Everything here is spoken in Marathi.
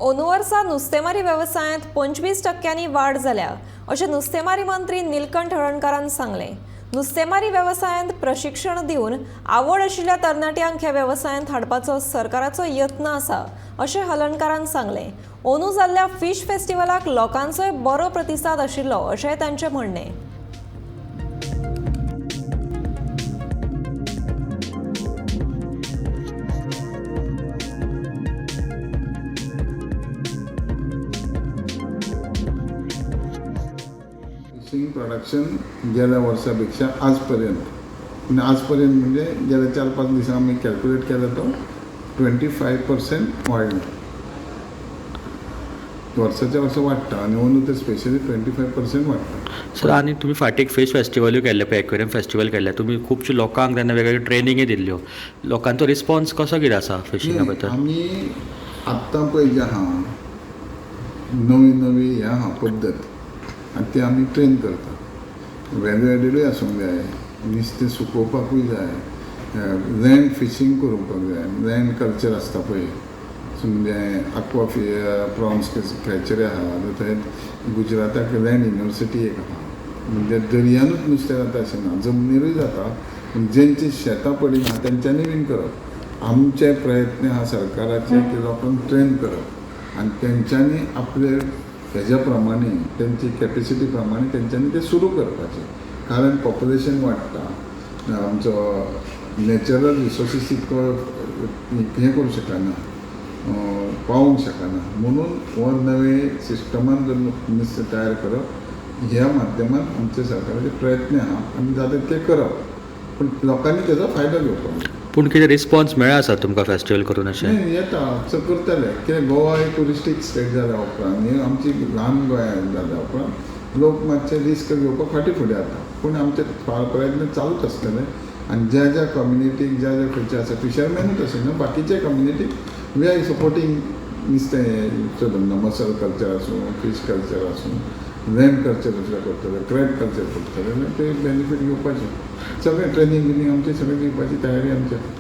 ओनूवरचा नुस्तेमारी व्यवसायात 25% वाढ जाल्या अशें नुस्तेमारी मंत्री निलकंठ हळर्णकारान सांगले। नुस्तेमारी व्यवसायात प्रशिक्षण दिवन आवड आशिल्ल्या तरणाट्यांक ह्या व्यवसायात हाडपाचो सरकाराचो यत्न आसा अशें हळर्णकारान सांगले। ओनू जाल्ल्या फिश फेस्टिवलाक लोकांचोय बरो प्रतिसाद आशिल्लो अशें तांचें म्हणणें। फिशिंग प्रोडक्शन गेल्या वर्षापेक्षा आजपर्यंत म्हणजे गेल्या 4-5 दिवसांनी आम्ही कॅल्क्युलेट केला तो 25% वाढलं। वर्षाच्या वर्ष वाढतं आणि म्हणून ते स्पेशली 25% वाढतं। सर, आणि तुम्ही फाटीक फिश फेस्टिवलूय केल्ले पळय, एक्वेरियम फेस्टिवल केल्ले, तुम्ही खुबशे लोकांक तेन्ना वेगवेगळ्यो ट्रेनिंगी दिल्ल्यो, लोकांचो रिस्पॉन्स कसो कितें आसा फिशिंगा बद्दल? आम्ही आत्तां पळय जे आहा नवी हें आहा पद्दत आनी ती आमी ट्रेन करता। वॅल्यू एडेडूय आसूंक जाय, नुस्तें सुकोवपाकूय जाय, लँड फिशींग करूंक जाय, लँड कल्चर आसता पळय, म्हणजे आक्वा प्रॉन्स कॅचरी आहा, थंय गुजराताक लँड युनिवर्सिटी एक आहा, म्हणजे दर्यानूच नुस्तें जाता अशें ना, जमनीरूय जाता, पूण जेंची शेतां पडीं आहा तेंच्यांनी बीन करप। आमचे प्रयत्न आहा सरकाराचे की लोकांक ट्रेन करप आनी तेंच्यांनी आपले हेज्या प्रमाणे तेंची कॅपेसिटी प्रमाणे तेंच्यांनी ते सुरू करपाचें, कारण पॉप्युलेशन वाडटा, आमचो नॅचरल रिसोर्सीस तितको हें करूं शकना, पावोवंक शकना, म्हणून हो नवे सिस्टमान जर नुस्तें तयार करप ह्या माध्यमांत आमचे सरकाराचे प्रयत्न आहा आनी जाता तितकें करप, पूण लोकांनी तेजो फायदो घेवपाक जाय। पूण कितें रिस्पॉन्स मेळ्ळा सर तुमकां फेस्टिवल करून अशें? येता करतले, कित्याक गोवा एक टुरिस्टीक स्टेट जाल्या उपरांत आनी आमची ल्हान गोंय जाल्या उपरांत लोक मातशे रिस्क घेवपाक फाटीं फुडें जाता, पूण आमचे प्रयत्न चालूच आसतले आनी ज्या कम्युनिटीक ज्या खंयचे आसा फिशरमॅनूच अशें न्हू, बाकीचे कम्युनिटीक वी आर सपोर्टींग नुस्तें धंदो, मसल कल्चर आसूं, फीश कल्चर आसूं, लँड कल्चर दुसरें करतले, क्रॅब कल्चर करतले, ते बेनिफीट घेवपाचें, सगळें ट्रेनींग बिनींग आमचें सगळें घेवपाची तयारी आमची।